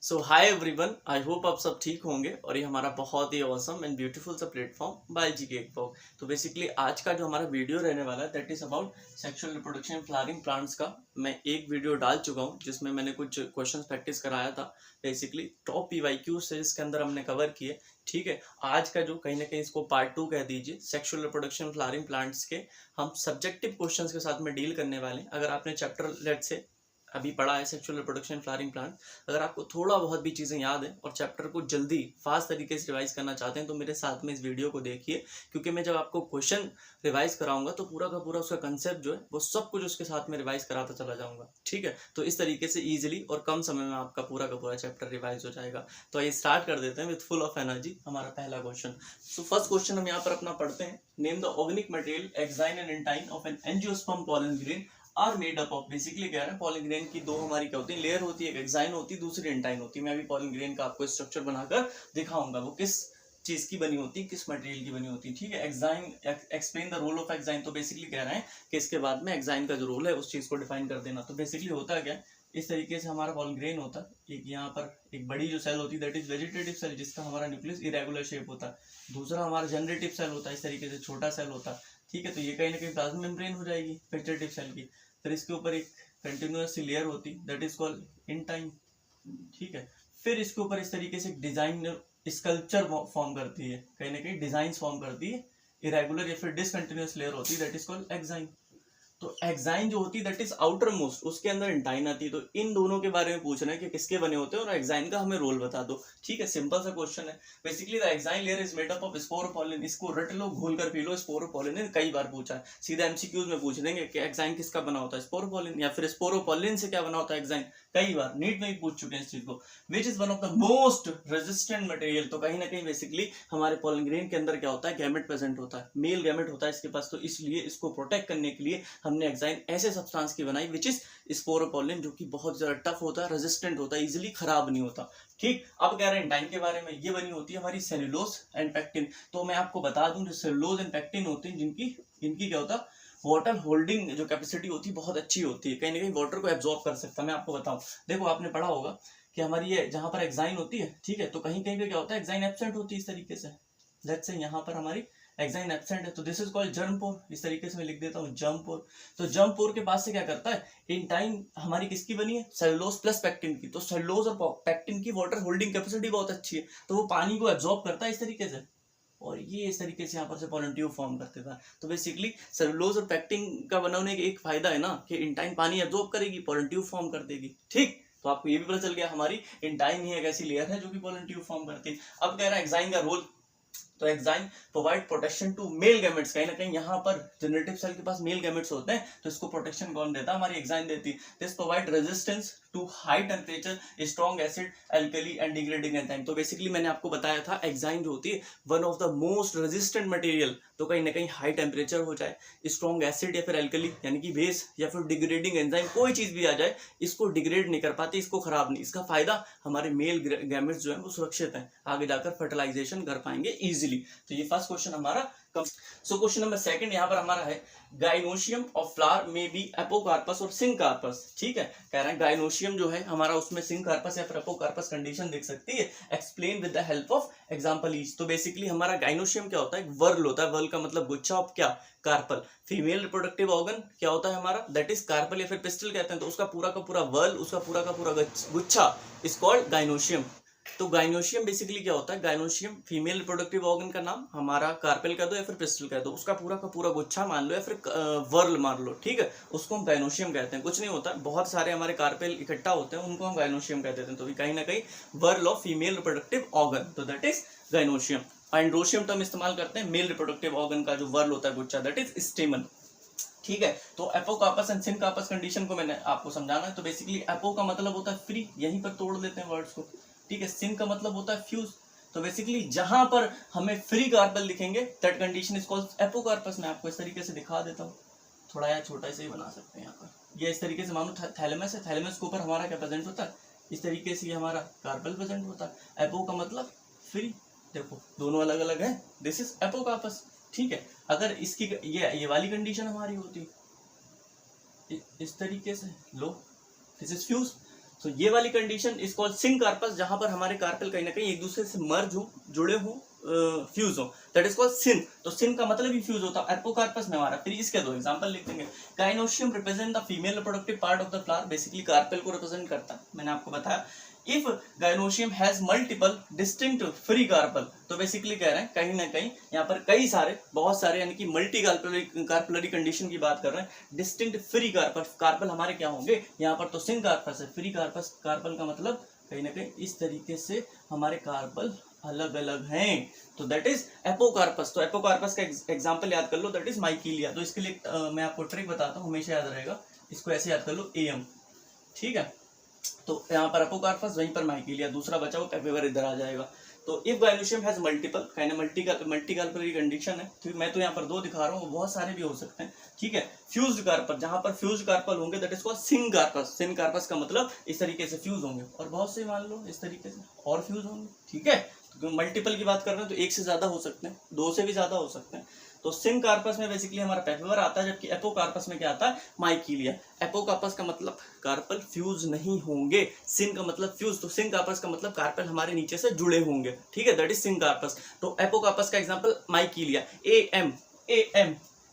So hi everyone, I hope आप सब ठीक होंगे और ये हमारा बहुत ही ऑसम एंड ब्यूटीफुल सा प्लेटफॉर्म बायोलॉजी केक फॉर्म। तो बेसिकली आज का जो हमारा वीडियो रहने वाला है that is about sexual reproduction flowering plants का। मैं एक वीडियो डाल चुका हूँ जिसमें मैंने कुछ क्वेश्चंस प्रैक्टिस कराया था। बेसिकली टॉप पीवाईक्यू से इसके अंदर हमने कवर किए। ठीक है, आज का जो कहीं ना कहीं इसको पार्ट 2 कह दीजिए, सेक्सुअल रिप्रोडक्शन फ्लावरिंग प्लांट्स के हम सब्जेक्टिव क्वेश्चंस के साथ में डील करने वाले हैं। अगर आपने चैप्टर लेट से अभी पढ़ा है सेक्सुअल रिप्रोडक्शन फ्लावरिंग प्लांट, अगर आपको थोड़ा बहुत भी चीज़ें याद है और चैप्टर को जल्दी फास्ट तरीके से रिवाइज करना चाहते हैं तो मेरे साथ में इस वीडियो को देखिए, क्योंकि मैं जब आपको क्वेश्चन रिवाइज कराऊंगा तो पूरा का पूरा उसका कंसेप्ट जो है वो सब कुछ उसके साथ में रिवाइज कराता चला जाऊंगा। ठीक है, तो इस तरीके से ईजिली और कम समय में आपका पूरा का पूरा चैप्टर रिवाइज हो जाएगा। तो आइए स्टार्ट कर देते हैं विथ फुल ऑफ एनर्जी हमारा पहला क्वेश्चन। सो फर्स्ट क्वेश्चन हम यहाँ पर अपना पढ़ते हैं। Name the organic material exine and intine of an angiosperm pollen grain are made up of. Basically कह रहे हैं पॉलन ग्रेन की दो हमारी क्या होती है, लेयर होती है, एक एक्साइन होती है, दूसरी एंटाइन होती है। मैं अभी पॉलन ग्रेन का आपको स्ट्रक्चर बनाकर दिखाऊंगा वो किस चीज की बनी होती है, किस मटेरियल की बनी होती है। ठीक है, exine explain the role of exine. तो बेसिकली कह रहे हैं कि इसके बाद में एक्साइन का जो रोल है उस चीज को डिफाइन कर देना। तो बेसिकली होता क्या है, इस तरीके से हमारा पॉलन ग्रेन होता है। एक यहाँ पर एक बड़ी जो सेल होती है दैट इज वेजिटेटिव सेल, जिसका हमारा न्यूक्लियस इरेगुलर शेप होता है। दूसरा हमारा जनरेटिव सेल होता है, इस तरीके से छोटा सेल होता है। ठीक है, तो ये कहीं ना कहीं प्लाज्मा मेम्ब्रेन हो जाएगी वेजिटेटिव सेल की। फिर इसके ऊपर एक कंटिन्यूअस सी लेयर होती दैट इज कॉल्ड इंटाइन। ठीक है, फिर इसके ऊपर इस तरीके से डिजाइन स्कल्पचर फॉर्म करती है, कहीं ना कहीं डिजाइन फॉर्म करती है। इरेगुलर या फिर डिसकंटिन्यूअस लेयर होती है दैट इज कॉल्ड एक्साइन। तो एक्साइन जो होती है दैट इज आउटर मोस्ट, उसके अंदर एंटाइन आती है। तो इन दोनों के बारे में पूछना है कि किसके बने होते हैं और एक्साइन का हमें रोल बता दो। ठीक है, सिंपल सा क्वेश्चन है। Basically the exine layer is made up of sporopollenin. इसको रट लो, घोल कर पी लो। स्पोरोपोलिन ने कई बार पूछा है, सीधा एमसीक्यूज में पूछ देंगे कि एक्साइन किसका बना होता है, स्पोरोपोलिन, या फिर स्पोरोपोलिन से क्या बना होता है एक्साइन। कई बार नीट में ही पूछ चुके हैं इस चीज को। Which is one of the most resistant material. तो कहीं ना कहीं बेसिकली हमारे पॉलन ग्रेन के अंदर क्या होता है, गैमेट प्रेजेंट होता है, मेल गैमेट होता है इसके पास। तो इसलिए इसको प्रोटेक्ट करने के लिए हमने एक्साइन ऐसे सब्सटेंस की बनाई विच इज स्पोरोपोलिन, जो कि बहुत ज्यादा टफ होता है, रेजिस्टेंट होता है, इजिली खराब नहीं होता। ठीक, अब कह रहे हैं एंटाइन के बारे में। ये बनी होती है हमारी सेलुलोज एंड पेक्टिन। तो मैं आपको बता दूं जो सेलुलोज एंड पेक्टिन होती है जिनकी इनकी क्या होता है, वाटर होल्डिंग जो कैपेसिटी होती है बहुत अच्छी होती है, कहीं ना कहीं वाटर को एब्जॉर्ब कर सकता है। मैं आपको बताऊं, देखो आपने पढ़ा होगा कि हमारी ये जहां पर एक्साइन होती है, ठीक है, तो कहीं कहीं पे क्या होता है, एक्साइन एब्सेंट होती है इस तरीके से। लेट्स से यहाँ पर हमारी एक्साइन एब्सेंट है तो दिस इज कॉल्ड जर्म पोर। इस तरीके से मैं लिख देता हूँ जर्म पोर। तो जर्म पोर के पास से क्या करता है, इंटाइन हमारी किसकी बनी है, सेलुलोज प्लस पेक्टिन की। तो सेलुलोज और पेक्टिन की वाटर होल्डिंग कैपेसिटी बहुत अच्छी है, तो वो पानी को एब्जॉर्ब करता है इस तरीके से, और ये इस तरीके से यहाँ पर से पॉलन ट्यूब फॉर्म करते था। तो बेसिकली सेलुलोज और पेक्टिन का बनाने का एक फायदा है ना कि इंटाइन पानी एब्जॉर्ब करेगी, पॉलन ट्यूब फॉर्म कर देगी। ठीक, तो आपको ये भी पता चल गया हमारी इंटाइन ही एक ऐसी लेयर है जो कि पॉलन ट्यूब फॉर्म करती है। अब कह रहा है एक्साइन का रोल। तो exine provide protection to male gametes. कहीं ना कहीं यहाँ पर जनरेटिव सेल के पास मेल गैमेट्स होते हैं, तो इसको प्रोटेक्शन कौन देता है, हमारी एक्साइन देती है। This provide resistance to high temperature, strong acid, alkali and degrading enzyme. तो बेसिकली मैंने आपको बताया था एक्साइन जो होती है one of the most resistant material. तो कहीं ना कहीं हाई टेम्परेचर हो जाए, स्ट्रॉन्ग एसिड या फिर एल्कली यानी कि बेस, या फिर डिग्रेडिंग एंजाइम, कोई चीज भी आ जाए, इसको डिग्रेड नहीं कर पाती, इसको खराब नहीं। इसका फायदा हमारे मेल गैमेट्स जो है वो सुरक्षित हैं, आगे जाकर फर्टिलाइजेशन कर पाएंगे इजिली। तो ये फर्स्ट क्वेश्चन हमारा। सो क्वेश्चन नंबर सेकंड यहाँ पर हमारा है, गाइनोशियम ऑफ फ्लावर में बी एपोकार्पस और सिंकार्पस। ठीक है, कह रहे हैं गाइनोशियम जो है हमारा उसमें सिंकार्पस या फिर एपोकार्पस कंडीशन दिख सकती है। Explain with the help of example each. तो बेसिकली हमारा गाइनोशियम क्या होता है, एक वर्ल होता है। वर्ल का मतलब गुच्छा ऑफ क्या, कार्पल। फीमेल रिप्रोडक्टिव ऑर्गन क्या होता है हमारा, दैट इज कार्पल या फिर पिस्टल कहते हैं। तो उसका पूरा का पूरा वर्ल, उसका पूरा का पूरा गुच्छा इज कॉल्ड गाइनोशियम। तो गाइनोशियम बेसिकली क्या होता है, गाइनोशियम फीमेल रिप्रोडक्टिव ऑर्गन का नाम, हमारा कार्पेल कह दो या फिर पिस्टल कह दो, उसका पूरा का पूरा गुच्छा मान लो या फिर वर्ल मान लो। ठीक है, उसको हम गाइनोशियम कहते हैं। कुछ नहीं होता, बहुत सारे हमारे कार्पेल इकट्ठा होते हैं, उनको हम गाइनोशियम कहते हैं। तो भी कहीं ना कहीं whorl of female reproductive organ, तो दैट इज गाइनोशियम। एंड्रोशियम तो हम इस्तेमाल करते हैं मेल रिप्रोडक्टिव ऑर्गन का जो वर्ल होता है गुच्छा, दैट इज स्टेमन। ठीक है, तो एपोकार्पस एंड सिंकार्पस कंडीशन को मैंने आपको समझाना है। तो बेसिकली एपो का मतलब होता है फ्री, यहीं पर तोड़ देते हैं वर्ड्स को। ठीक है, सिन का मतलब होता है फ्यूज। तो बेसिकली जहां पर हमें फ्री कार्बन दिखेंगे that condition is called apocarpous. मैं आपको इस तरीके से दिखा देता हूँ, थोड़ा यार छोटा से ही बना सकते हैं यहाँ पर। ये इस तरीके से मानो थैलेमस है, थैलेमस के ऊपर हमारा क्या प्रेजेंट होता है, इस तरीके से ये हमारा कार्बन प्रेजेंट होता है। एपो का मतलब फ्री, देखो दोनों अलग अलग है, दिस इज एपोकार्पस। ठीक है, अगर इसकी ये वाली कंडीशन हमारी होती इस तरीके से, लो दिस इज फ्यूज, तो ये वाली condition is called syncarpous, जहां पर हमारे कार्पेल कहीं ना कहीं एक दूसरे से मर्ज हो, जुड़े हो, फ्यूज हो, दैट इज कॉल्ड सिन। तो सिन का मतलब ही फ्यूज होता है एपोकार्पस में हमारा। फिर इसके दो एग्जांपल लिख देंगे। Gynoecium represent the female reproductive part of the flower, basically carpel को रिप्रेजेंट करता है, मैंने आपको बताया। If gynoecium has multiple distinct free carpel, तो बेसिकली कह रहे हैं कहीं ना कहीं यहाँ पर कई सारे, बहुत सारे, यानी कि मल्टी कार्पलरी कंडीशन की बात कर रहे हैं। डिस्टिंक्ट फ्री कार्पल, कार्पल हमारे क्या होंगे यहाँ पर, तो सिंक कार्पस है। फ्री कार्पस, कार्पल का मतलब कहीं ना कहीं इस तरीके से हमारे कार्पल अलग अलग हैं, तो दैट इज एपोकार्पस। तो एपोकार्पस का एग्जांपल याद कर लो, दैट इज माइकीलिया। तो इसके लिए मैं आपको ट्रिक बताता हूँ, हमेशा याद रहेगा, इसको ऐसे याद कर लो, एम, ठीक है। तो यहाँ पर एपोकार्पस, वहीं पर माइकीलिया, दूसरा बचा वो पेपेवर इधर आ जाएगा। तो इफ गाइनोशियम हैज मल्टीपल, कहना मल्टी कार्पलरी कंडीशन है, ठीक। मैं तो यहाँ पर दो दिखा रहा हूँ, बहुत सारे भी हो सकते हैं, ठीक है। फ्यूज्ड कार्पल, जहां पर फ्यूज्ड कार्पल होंगे that is called syncarpous. Syncarpous का मतलब इस तरीके से फ्यूज होंगे, और बहुत से मान लो इस तरीके से और फ्यूज होंगे, ठीक है। तो मल्टीपल की बात कर रहे हैं तो एक से ज्यादा हो सकते हैं, दो से भी ज्यादा हो सकते हैं। तो सिंक कार्पस में बेसिकली हमारा पेपेवर आता है, जबकि एपोकार्पस में क्या आता है, माइकीलिया। एपोकार्पस का मतलब कार्पल फ्यूज नहीं होंगे, सिंक का मतलब फ्यूज, तो सिंक कार्पस का मतलब कार्पल हमारे नीचे से जुड़े होंगे, ठीक है, दैट इज सिंक कार्पस। तो एपोकार्पस का example Michelia, A M,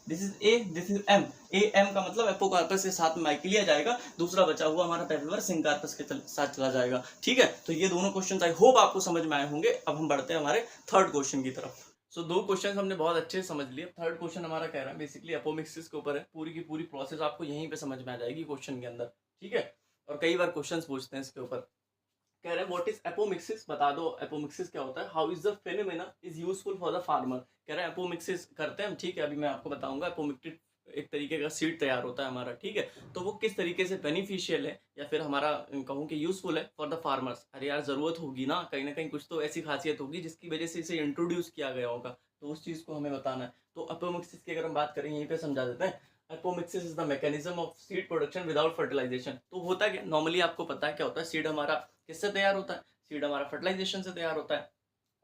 this is A, this is M, A M का मतलब एपोकार्पस के साथ में माइकीलिया जाएगा, दूसरा बचा हुआ हमारा पेपेवर सिंक कार्पस के साथ चला जाएगा, ठीक है। तो ये दोनों क्वेश्चन आई होप आपको समझ में आए होंगे। अब हम बढ़ते हैं हमारे थर्ड क्वेश्चन की तरफ। सो दो क्वेश्चन हमने बहुत अच्छे से समझ लिए। थर्ड क्वेश्चन हमारा कह रहा है बेसिकली एपोमिक्सिस के ऊपर है, पूरी की पूरी प्रोसेस आपको यहीं पे समझ में आ जाएगी क्वेश्चन के अंदर, ठीक है। और कई बार क्वेश्चंस पूछते हैं इसके ऊपर। कह रहे हैं व्हाट इज एपोमिक्सिस, बता दो एपोमिक्सिस क्या होता है। How is the phenomena is useful for the farmer. कह रहे हैं एपोमिक्सिस करते हैं हम, ठीक है, अभी मैं आपको बताऊंगा। एपोमिक्टिक एक तरीके का सीड तैयार होता है हमारा, ठीक है। तो वो किस तरीके से बेनिफिशियल है, या फिर हमारा कहूँ कि यूजफुल है फॉर द फार्मर्स। अरे यार जरूरत होगी ना कहीं कुछ तो ऐसी खासियत होगी जिसकी वजह से इसे इंट्रोड्यूस किया गया होगा, तो उस चीज को हमें बताना है। तो एपोमिक्सिस की अगर हम बात करें, यहीं पे समझा देते हैं। Apomixis is the mechanism of seed production without fertilization. तो होता क्या, नॉर्मली आपको पता है क्या होता है, सीड हमारा किससे तैयार होता है, सीड हमारा फर्टिलाइजेशन से तैयार होता है।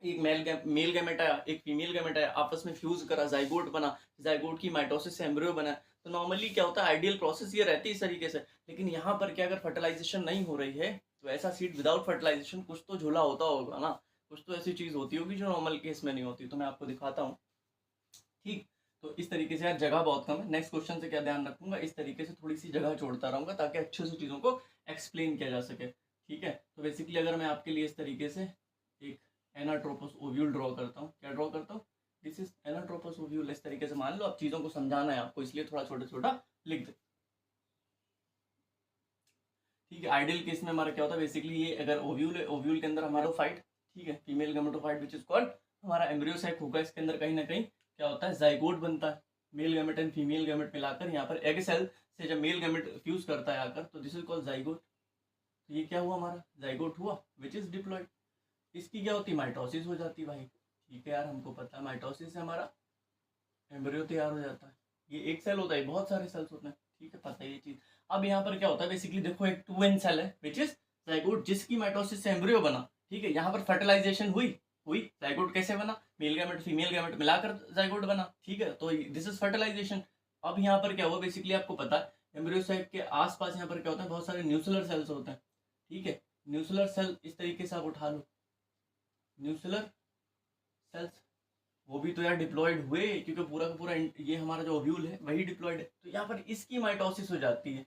एक मेल गैमेट आया, एक फीमेल गैमेट आया, आपस में फ्यूज करा, जाइगोट बना, जाइगोट की माइटोसिस से एम्ब्रियो बना। तो नॉर्मली क्या होता है, आइडियल प्रोसेस ये रहती है इस तरीके से। लेकिन यहाँ पर क्या, अगर फर्टिलाइजेशन नहीं हो रही है तो ऐसा सीड विदाउट फर्टिलाइजेशन कुछ तो झोला होता होगा ना, कुछ तो ऐसी चीज होती होगी जो नॉर्मल केस में नहीं होती। तो मैं आपको दिखाता हूँ, ठीक। तो इस तरीके से यार जगह बहुत कम है, नेक्स्ट क्वेश्चन से क्या ध्यान रखूंगा, इस तरीके से थोड़ी सी जगह छोड़ता रहूंगा ताकि अच्छे से चीजों को एक्सप्लेन किया जा सके, ठीक है। तो बेसिकली अगर मैं आपके लिए इस तरीके से एक एनाट्रोपस ओव्यूल ड्रॉ करता हूँ, क्या ड्रॉ करता हूँ, दिस इज एनाट्रोपस ओव्यूल, इस तरीके से मान लो। आप चीजों को समझाना है आपको, इसलिए थोड़ा छोटा छोटा लिख दे, ठीक है। आइडियल केस में हमारा क्या होता है, बेसिकली ये अगर ओव्यूल है, ओव्यूल के अंदर हमारा फाइट, ठीक है, female gametophyte which is called हमारा एम्ब्रियो सैक होगा। इसके अंदर कहीं ना कहीं क्या होता है, जाइगोट बनता है। Male gamete and female gamete मिलाकर यहाँ पर एग सेल से जब मेल गैमेट फ्यूज करता है आकर, तो दिस इज कॉल्ड जाइगोट। तो ये क्या हुआ, हमारा जाइगोट हुआ विच इज डिप्लॉयड। इसकी क्या होती है, माइटोसिस हो जाती है भाई, ठीक है यार, हमको पता है माइटोसिस से हमारा एम्ब्रियो तैयार हो जाता है। ये एक सेल होता है, बहुत सारे सेल्स होते हैं, ठीक है, पता है ये चीज। अब यहाँ पर क्या होता है, बेसिकली देखो एक 2n सेल है विच इज जाइगोट, जिसकी माइटोसिस से एम्ब्रियो बना, ठीक है। यहाँ पर फर्टिलाइजेशन हुई, जाइगोट कैसे बना, मेल गैमेट फीमेल गैमेट मिलाकर जाइगोट बना, ठीक है। तो दिस इज फर्टिलाइजेशन। अब यहाँ पर क्या हुआ, बेसिकली आपको पता है एम्ब्रियो सैक के आसपास यहाँ पर क्या होता है, बहुत सारे न्यूक्लियर सेल्स होते हैं, ठीक है। न्यूक्लियर सेल इस तरीके से आप उठा लो, न्यूक्लियर सेल्स, वो भी तो यार डिप्लॉयड हुए, क्योंकि पूरा का पूरा ये हमारा जो ओव्यूल है वही डिप्लॉयड है। तो यहाँ पर इसकी माइटोसिस हो जाती है,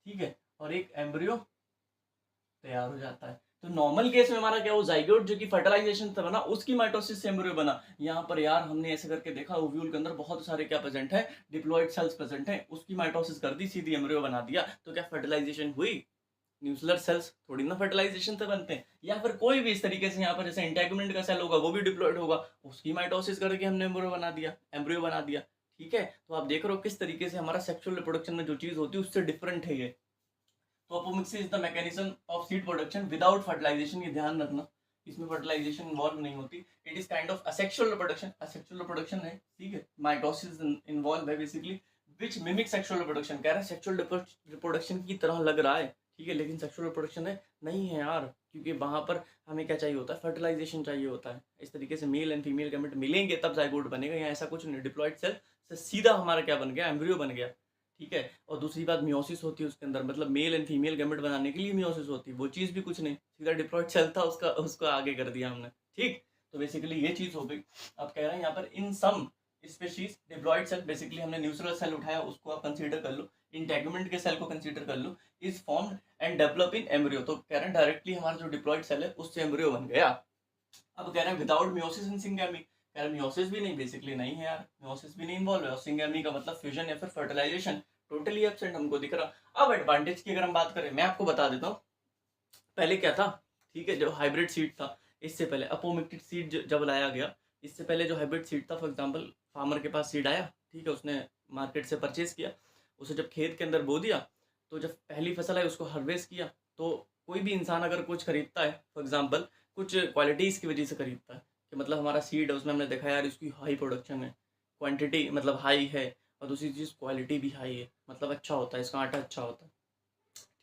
ठीक है, और एक एम्ब्रियो तैयार हो जाता है। तो नॉर्मल केस में हमारा क्या हो, जाइगोट जो कि फर्टिलाइजेशन से बना, उसकी माइटोसिस से एम्ब्रियो बना। यहाँ पर यार हमने ऐसे करके देखा, ओव्यूल के अंदर बहुत सारे क्या प्रेजेंट है, डिप्लॉयड सेल्स प्रेजेंट है, उसकी माइटोसिस कर दी, सीधी एम्ब्रियो बना दिया। तो क्या फर्टिलाइजेशन हुई, न्यूक्लियर सेल्स थोड़ी ना फर्टिलाइजेशन से बनते हैं। या फिर कोई भी इस तरीके से यहाँ पर जैसे इंटेगुमेंट का सेल होगा, वो भी डिप्लॉयड होगा, उसकी माइटोसिस करके हमने एम्ब्रियो बना दिया, ठीक है। तो आप देख रहे हो किस तरीके से हमारा सेक्सुअल रिप्रोडक्शन में जो चीज होती है उससे डिफरेंट है ये। तो apomixis is the mechanism of seed production without fertilization, ये ध्यान रखना, इसमें फर्टिलाइजेशन इन्वॉल्व नहीं होती। It is kind of asexual reproduction, asexual reproduction है, ठीक है। माइटोसिस इन्वॉल्व है basically which mimic sexual reproduction. कह रहा है सेक्सुअल रिप्रोडक्शन की तरह लग रहा है, ठीक है, लेकिन सेक्सुअल रिप्रोडक्शन है नहीं है यार, क्योंकि वहां पर हमें क्या चाहिए होता है, फर्टिलाइजेशन चाहिए होता है। इस तरीके से मेल एंड फीमेल गैमेट मिलेंगे तब जाइगोट बनेगा, यहाँ ऐसा कुछ नहीं। डिप्लॉयड सेल से सीधा हमारा क्या बन गया, एम्ब्रियो बन गया, ठीक है। और दूसरी बात मियोसिस होती है उसके अंदर, मतलब मेल एंड फीमेल गैमेट बनाने के लिए मियोसिस होती है, वो चीज़ भी कुछ नहीं, सीधा डिप्लॉयड सेल था उसका, उसको आगे कर दिया हमने, ठीक। तो बेसिकली ये चीज़ हो गई। अब कह रहे हैं यहाँ पर in some species diploid cell, basically हमने न्यूट्रल सेल उठाया, उसको आप कंसीडर कर लो, इंटेगुमेंट के सेल को कंसीडर कर लो, is formed and develop in embryo. तो कह रहे हैं डायरेक्टली हमारा जो डिप्लॉयड सेल है उससे एम्ब्रियो बन गया। अब कह रहे हैं विदाउट मियोसिस इन सिंगैमी, कह रहे हैं मियोसिस भी नहीं, बेसिकली नहीं है यार, मियोसिस भी नहीं इन्वॉल्व है, और सिंगैमी का मतलब फ्यूजन या फिर फर्टिलाइजेशन टोटली एब्सेंट हमको दिख रहा। अब एडवांटेज की अगर हम बात करें, मैं आपको बता देता हूँ पहले क्या था, ठीक है। जो हाइब्रिड सीड था, इससे पहले अपोमिक्टिड सीड जब लाया गया, इससे पहले जो हाइब्रिड सीड था, फॉर एग्जांपल फार्मर के पास सीड आया, ठीक है, उसने मार्केट से परचेज किया, उसे जब खेत के अंदर बो दिया, तो जब पहली फसल आई उसको हार्वेस्ट किया, तो कोई भी इंसान अगर कुछ खरीदता है, फॉर एग्जाम्पल कुछ क्वालिटीज़ की वजह से खरीदता है, कि मतलब हमारा सीड है उसमें हमने देखा यार इसकी हाई प्रोडक्शन है, क्वांटिटी मतलब हाई है, और दूसरी चीज़ क्वालिटी भी हाई है, मतलब अच्छा होता है, इसका आटा अच्छा होता है,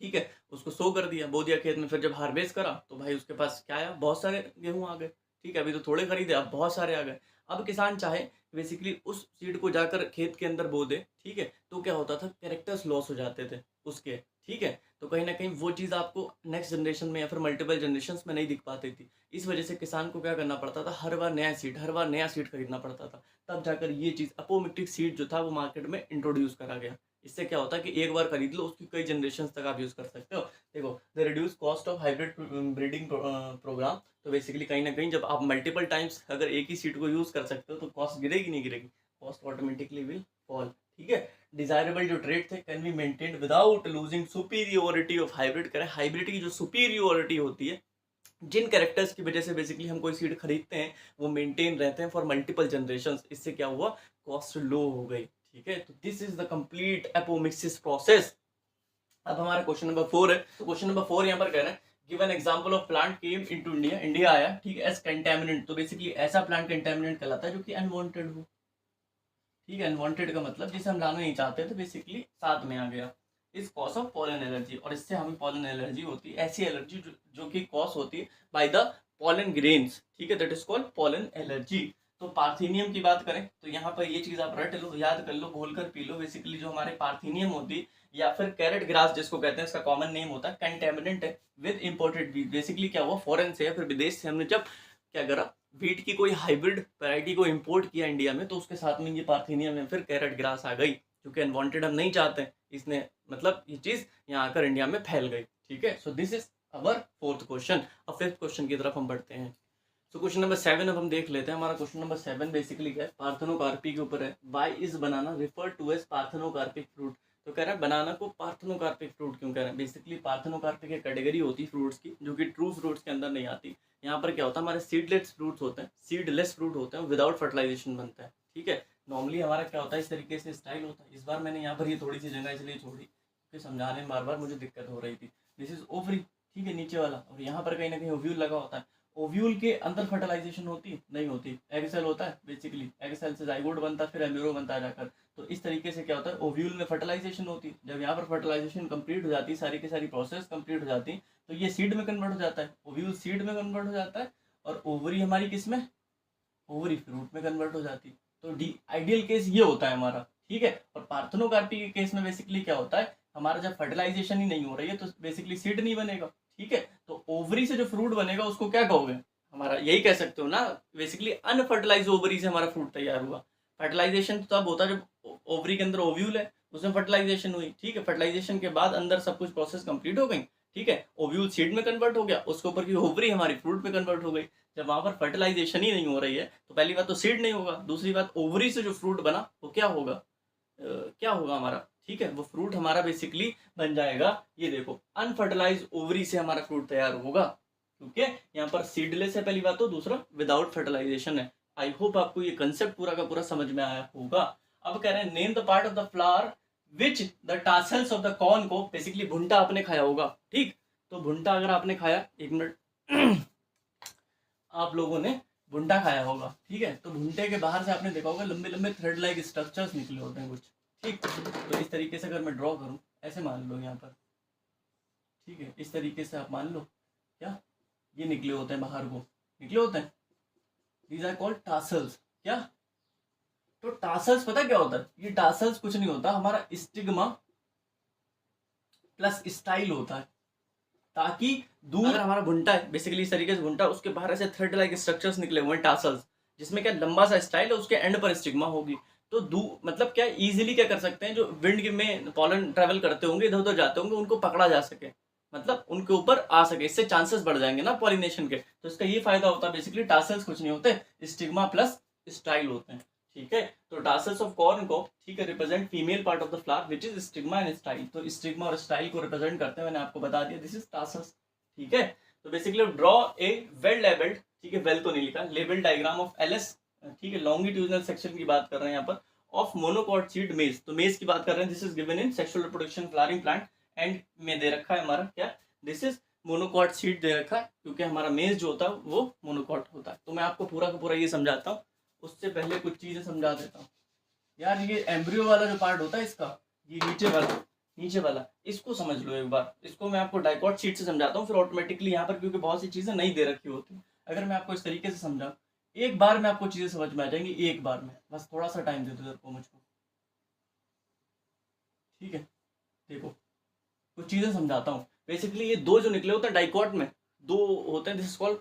ठीक है। उसको सो कर दिया, बो दिया खेत में, फिर जब हार्वेस्ट करा तो भाई उसके पास क्या आया, बहुत सारे गेहूं आ गए, ठीक है। अभी तो थोड़े खरीदे, अब बहुत सारे आ गए। अब किसान चाहे बेसिकली उस सीड को जाकर खेत के अंदर बो दे, ठीक है, तो क्या होता था, कैरेक्टर्स लॉस हो जाते थे उसके, ठीक है। तो कहीं ना कहीं वो चीज़ आपको नेक्स्ट जनरेशन में या फिर मल्टीपल जनरेशन में नहीं दिख पाती थी। इस वजह से किसान को क्या करना पड़ता था, हर बार नया सीड, हर बार नया सीड खरीदना पड़ता था। तब जाकर ये चीज़ अपोमिक्टिक सीड जो था वो मार्केट में इंट्रोड्यूस करा गया। इससे क्या होता है कि एक बार खरीद लो, उसकी कई जनरेशन तक आप यूज़ कर सकते हो। देखो, the reduce cost of hybrid breeding program, तो बेसिकली कहीं ना कहीं जब आप मल्टीपल टाइम्स अगर एक ही सीड को यूज़ कर सकते हो तो कॉस्ट गिरेगी नहीं गिरेगी, कॉस्ट ऑटोमेटिकली विल फॉल, ठीक है। डिजायरेबल जो ट्रेड थे can be maintained without losing superiority of hybrid. करें हाइब्रिड की जो सुपीरियोरिटी होती है, जिन कैरेक्टर्स की वजह से बेसिकली हम कोई सीड खरीदते हैं, वो मेंटेन रहते हैं फॉर मल्टीपल जनरेशन। इससे क्या हुआ, कॉस्ट लो हो गई, ठीक है। तो this is the complete apomixis process. अब हमारा क्वेश्चन नंबर 4 है। तो क्वेश्चन नंबर 4 यहाँ पर कह रहे हैं, give an example of plant came into India, India आया, ठीक है, एज कंटेमिनेंट। तो बेसिकली ऐसा प्लांट कंटेमिनेंट कहलाता है जो कि अनवांटेड हो, ठीक है। अनवांटेड का मतलब जिसे हम लाना नहीं चाहते थे, बेसिकली साथ में आ गया। इस कॉज ऑफ पॉलन एलर्जी, और इससे हमें पॉलन एलर्जी होती है, ऐसी एलर्जी जो कि कॉज होती है बाय द पॉलन ग्रेन्स, ठीक है, that is called pollen allergy. तो पार्थेनियम की बात करें तो यहाँ पर ये चीज आप रट लो, याद कर लो, घोल कर पी लो। बेसिकली जो हमारे पार्थेनियम होती है या फिर कैरेट ग्रास जिसको कहते हैं, इसका कॉमन नेम होता है, कंटेमिनेंट है विद इंपोर्टेड वीट। बेसिकली क्या हुआ, फॉरेन से या फिर विदेश से हमने जब क्या करा, वीट की कोई हाइब्रिड वैरायटी को इंपोर्ट किया इंडिया में, तो उसके साथ में ये पार्थेनियम या फिर कैरेट ग्रास आ गई, जो कि अनवांटेड हम नहीं चाहते हैं। इसने मतलब ये चीज यहाँ आकर इंडिया में फैल गई, ठीक है। So this is our fourth question. अब फिफ्थ क्वेश्चन की तरफ हम बढ़ते हैं। सो क्वेश्चन नंबर 7 अब हम देख लेते हैं। हमारा क्वेश्चन नंबर 7 बेसिकली क्या है, पार्थेनोकार्पी के ऊपर है। Why is banana refer to as parthenocarpic fruit. तो कह रहा है बनाना को पार्थेनोकार्पिक फ्रूट क्यों कह रहे हैं। बेसिकली पार्थेनोकार्पिक एक कैटेगरी होती है फ्रूट्स की, जो कि ट्रू फ्रूट्स के अंदर नहीं आती। यहाँ पर क्या होता है, हमारे सीडलेस फ्रूट्स होते हैं, सीडलेस फ्रूट होते हैं, विदाउट फर्टिलाइजेशन बनता है, ठीक है। नॉर्मली हमारा क्या होता है, इस तरीके से स्टाइल होता है। इस बार मैंने यहाँ पर ये थोड़ी सी जगह इसलिए छोड़ी क्योंकि समझाने में बार बार मुझे दिक्कत हो रही थी। दिस इज ओवरी, ठीक है, नीचे वाला, और यहाँ पर कहीं ना कहीं ओव्यूल लगा होता है। ओव्यूल के अंदर फर्टिलाइजेशन होती नहीं होती, एग सेल होता है, बेसिकली एग सेल से जाइगोट बनता है, फिर एम्ब्रियो बनता है जाकर। तो इस तरीके से क्या होता है, ओव्यूल में फर्टिलाइजेशन होती है। जब यहाँ पर फर्टिलाइजेशन कंप्लीट हो जाती है, सारी की सारी प्रोसेस कंप्लीट हो जाती है, तो ये सीड में कन्वर्ट हो जाता है, ओव्यूल सीड में कन्वर्ट हो जाता है, और ओवरी हमारी किस में, ओवरी फ्रूट में कन्वर्ट हो जाती है। तो डी आइडियल केस ये होता है हमारा, ठीक है। और पार्थेनोकार्पी के केस में बेसिकली क्या होता है, हमारा जब फर्टिलाइजेशन ही नहीं हो रही है तो बेसिकली सीड नहीं बनेगा, ठीक है। तो ओवरी से जो फ्रूट बनेगा उसको क्या कहोगे, हमारा यही कह सकते हो ना, बेसिकली अनफर्टिलाइज ओवरी से हमारा फ्रूट तैयार हुआ। फर्टिलाइजेशन तो तब होता है जब ओवरी के अंदर ओव्यूल है, उसमें फर्टिलाइजेशन हुई, ठीक है। फर्टिलाइजेशन के बाद अंदर सब कुछ प्रोसेस कंप्लीट हो गई, ठीक है। ओव्यूल सीड में कन्वर्ट हो गया, उसके ऊपर की ओवरी हमारी फ्रूट में कन्वर्ट हो गई। जब वहां पर फर्टिलाइजेशन ही नहीं हो रही है तो पहली बात तो सीड नहीं होगा, दूसरी बात ओवरी से जो फ्रूट बना वो क्या होगा, क्या होगा हमारा, ठीक है, वो फ्रूट हमारा बेसिकली बन जाएगा, ये देखो, अनफर्टिलाइज ओवरी से हमारा फ्रूट तैयार होगा, क्योंकि यहाँ पर सीडलेस है पहली बात, तो दूसरा विदाउट फर्टिलाइजेशन है। आई होप आपको ये कंसेप्ट पूरा का पूरा समझ में आया होगा। अब कह रहे हैं name the part of the flower which the tassels of the corn को, बेसिकली भुंटा आपने खाया होगा, ठीक। तो भुंटा अगर आपने खाया, एक मिनट आप लोगों ने भुंटा खाया होगा, ठीक है। तो भुंटे के बाहर से आपने देखा होगा लंबे लंबे थ्रेड लाइक स्ट्रक्चर्स निकले होते हैं कुछ, ठीक। तो इस तरीके से अगर मैं ड्रॉ करूं, ऐसे मान लो यहाँ पर, ठीक है, इस तरीके से आप मान लो, क्या ये निकले होते हैं बाहर को, निकले होते हैं, दीज आर कॉल्ड टासल्स, क्या तो टासल्स पता क्या होता है, ये टासल्स कुछ नहीं होता, हमारा स्टिग्मा प्लस स्टाइल होता है, ताकि दूर अगर हमारा भुंटा है बेसिकली इस तरीके से भुंटा, उसके बाहर से थ्रेड लाइक स्ट्रक्चर्स निकले हुए हैं टासल्स, जिसमें क्या लंबा सा स्टाइल है, उसके एंड पर स्टिग्मा होगी। तो मतलब क्या इजीली क्या कर सकते हैं, जो विंड में पॉलन ट्रेवल करते होंगे इधर उधर जाते होंगे, उनको पकड़ा जा सके, मतलब उनके ऊपर आ सके, इससे चांसेस बढ़ जाएंगे ना पॉलिनेशन के। तो इसका ये फायदा होता है, बेसिकली टासल्स कुछ नहीं होते, स्टिग्मा प्लस स्टाइल होते हैं, ठीक है। तो टासल्स ऑफ कॉर्न को, ठीक है, represent female part of the flower which is stigma and style. तो स्टिग्मा और स्टाइल को रिप्रेजेंट करते हैं, मैंने आपको बता दिया, दिस इज टासल्स, ठीक है। तो basically draw a well labelled, ठीक है, वेल तो नहीं लिखा, लेबल डायग्राम ऑफ एलएस, ठीक है, लॉन्गिट्यूडिनल सेक्शन की बात कर रहे हैं यहाँ पर, ऑफ मोनोकॉट सीड मेज, तो मेज की बात कर रहे हैं, this is given in sexual reproduction flowering plant, and में दे रखा है हमारा क्या, दिस इज मोनोकॉट सीड दे रखा है, क्योंकि हमारा मेज जो होता है वो मोनोकॉट होता है। तो मैं आपको पूरा का पूरा ये समझाता हूँ, उससे पहले कुछ चीजें समझा देता हूँ यार। ये एम्ब्रियो वाला जो पार्ट होता है इसका, ये नीचे वाला इसको समझ लो एक बार, इसको मैं आपको डाइकॉट शीट से समझाता हूँ, फिर ऑटोमेटिकली यहाँ पर, क्योंकि बहुत सी चीजें नहीं दे रखी होती, अगर मैं आपको इस तरीके से समझाऊँ एक बार में आपको चीजें समझ में आ जाएंगी, एक बार में, बस थोड़ा सा टाइम दे दो मुझको, ठीक है। देखो कुछ चीजें समझाता हूँ, बेसिकली ये दो जो निकले होते हैं डाइकॉट में, दो होते हैं, दिस इज कॉल्ड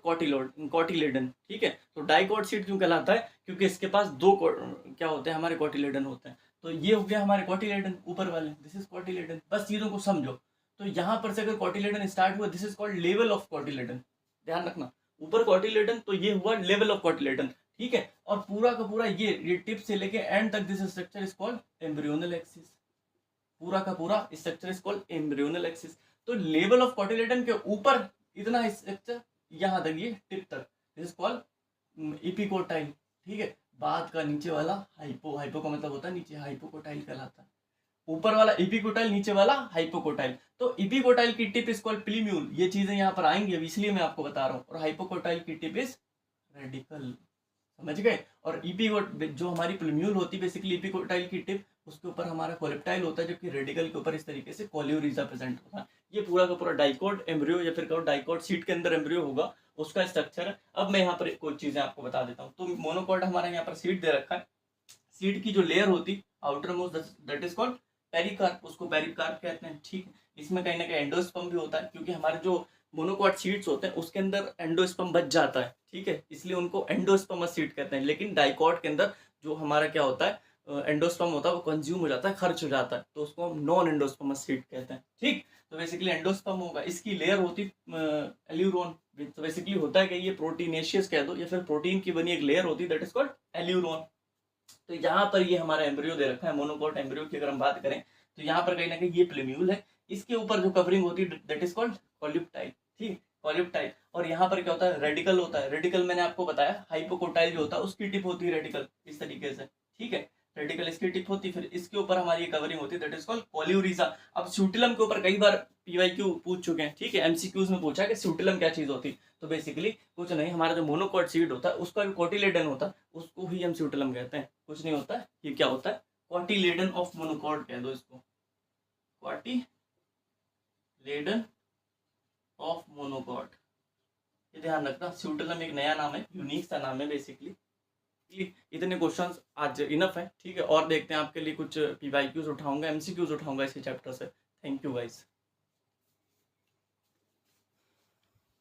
कॉटिलेडन, ठीक है। तो डाइकॉट सीट क्यों कहलाता है, क्योंकि इसके पास दो क्या होते हैं, हमारे कॉटिलेडन होते हैं। तो ये हो गया हमारे कॉटिलेडन ऊपर वाले, दिस इज कॉटिलेडन, बस चीजों को समझो। तो यहाँ पर से अगर कॉटिलेडन स्टार्ट हुआ, this is called level of cotyledon, ध्यान रखना, ऊपर कॉटिलेडन, तो ये हुआ लेवल ऑफ कॉटिलेडन, ठीक है। और पूरा का पूरा ये टिप से लेके एंड तक this structure is called embryonal axis, पूरा का पूरा structure is called embryonal axis. तो लेवल ऑफ कॉटिलेडन के ऊपर इतना स्ट्रक्चर, यहाँ तक ये टिप तक, दिस इज कॉल्ड एपिकोटाइल, ठीक है। बाद का नीचे वाला हाइपो का मतलब होता है नीचे, हाइपोकोटाइल कहलाता है। ऊपर वाला एपिकोटाइल, नीचे वाला हाइपोकोटाइल। तो एपिकोटाइल की टिप इज कॉल्ड प्लीम्यूल, ये चीजें यहाँ पर आएंगी अब, इसलिए मैं आपको बता रहा हूँ। और हाइपोकोटाइल की टिप इज रेडिकल, समझ गए। और जो हमारी प्लीम्यूल होती है बेसिकली एपिकोटाइल की टिप, उसके ऊपर हमारा कोलेप्टाइल होता है, जबकि रेडिकल के ऊपर इस तरीके से कोल्यूरिजा प्रेजेंट होता है। ये पूरा का पूरा डाइकॉट एम्ब्रियो या फिर डाइकॉट सीट के अंदर एम्ब्रियो होगा, उसका स्ट्रक्चर है। अब मैं यहाँ पर कुछ चीजें आपको बता देता हूँ। तो मोनोकॉट हमारा यहाँ पर सीट दे रखा है, सीट की जो लेयर होती outer most that is called pericarp, उसको पेरिकार्प कहते हैं, ठीक है। इसमें कहीं ना कहीं एंडोस्पर्म भी होता है, क्योंकि हमारे जो मोनोकॉट सीड्स होते हैं उसके अंदर एंडोस्पर्म बच जाता है, ठीक है, इसलिए उनको एंडोस्पर्मस सीड कहते हैं। लेकिन डाइकॉट के अंदर जो हमारा क्या होता है, एंडोस्पर्म होता है, वो कंज्यूम हो जाता है, खर्च हो जाता है, तो उसको हम नॉन एंडोस्पर्मस सीड कहते हैं, ठीक। तो बेसिकली एंडोस्पर्म होगा, इसकी लेयर होती एल्यूरोन। तो बेसिकली होता है कि ये प्रोटीनेशियस कह दो या फिर प्रोटीन की बनी एक लेयर होती है, दैट इज कॉल्ड एल्यूरोन। तो यहाँ पर ये हमारा एम्ब्रियो दे रखा है, मोनोकॉट एम्ब्रियो की अगर हम बात करें, तो यहाँ पर कहीं ना कहीं ये प्लेम्यूल है, इसके ऊपर जो कवरिंग होती है दैट इज कॉल्ड कॉल्यूप्टाइल, ठीक, कॉल्यूप्टाइल। और यहाँ पर क्या होता है, रेडिकल होता है। रेडिकल मैंने आपको बताया, हाइपोकोटाइल जो होता है उसकी टिप होती है रेडिकल, इस तरीके से, ठीक है, रेडिकल इसकी टिप होती है, फिर इसके ऊपर हमारी कवरिंग होती है दैट इज कॉल्ड कोल्यूरिजा। अब स्यूटिलम के ऊपर कई बार पीवाईक्यू पूछ चुके हैं, ठीक है, एमसीक्यूज में पूछा कि स्यूटिलम क्या चीज होती है। तो बेसिकली कुछ नहीं, हमारा जो मोनोकॉट सीड होता है उसका जो कोटिलेडन होता है उसको ही हम स्यूटिलम कहते हैं, कुछ नहीं होता है। ये क्या होता है, कोटिलेडन ऑफ मोनोकॉट कह दो इसको, कोटिलेडन ऑफ मोनोकॉट, ये ध्यान रखना। स्यूटिलम एक नया नाम है, यूनिक सा नाम है बेसिकली। इतने क्वेश्चंस आज इनफ है, ठीक है। और देखते हैं आपके लिए कुछ पीवाईक्यूज उठाऊंगा, एमसीक्यूज उठाऊंगा इसी चैप्टर से। Thank you guys.